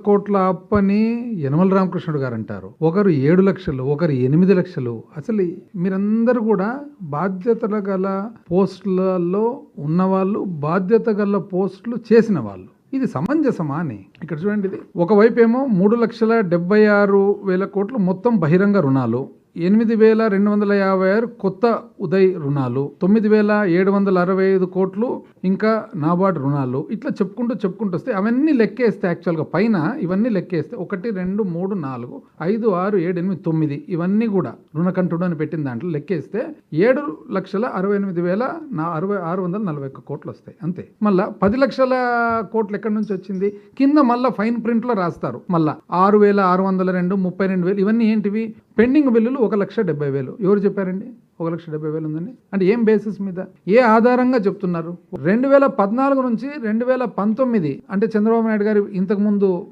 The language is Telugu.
కోట్ల అప్పని యనమల రామకృష్ణుడు గారు అంటారు. ఒకరు 7 లక్షలు, ఒకరు 8 లక్షలు. అసలు మీరందరూ కూడా బాధ్యతల గల పోస్టులలో ఉన్నవాళ్ళు, బాధ్యత గల పోస్టులు చేసిన వాళ్ళు. ఇది సమంజసమా అని ఇక్కడ చూడండి. ఇది ఒకవైపు ఏమో 3,76,000 కోట్లు మొత్తం బహిరంగ రుణాలు, 8,256 కొత్త ఉదయ్ రుణాలు, 9,765 కోట్లు ఇంకా నాబార్డ్ రుణాలు. ఇట్లా చెప్పుకుంటూ వస్తే అవన్నీ లెక్కేస్తే యాక్చువల్గా పైన ఇవన్నీ లెక్కేస్తే 1, 2, 3, 4, 5, 6, 7, 8, 9 ఇవన్నీ కూడా రుణకంఠుడు అని పెట్టిన దాంట్లో లెక్కేస్తే 7,68,641 కోట్లు వస్తాయి అంతే. మళ్ళా 10 లక్షల కోట్లు ఎక్కడి నుంచి వచ్చింది? కింద మళ్ళీ ఫైన్ ప్రింట్ లో రాస్తారు. మళ్ళా 6,602, 32,000 ఇవన్నీ ఏంటివి? పెండింగ్ బిల్లులు 1,70,000. ఎవరు చెప్పారండి 1,70,000 ఉందండి? అంటే ఏం బేసిస్ మీద, ఏ ఆధారంగా చెప్తున్నారు? 2014 నుంచి 2019 అంటే చంద్రబాబు నాయుడు గారు ఇంతకుముందు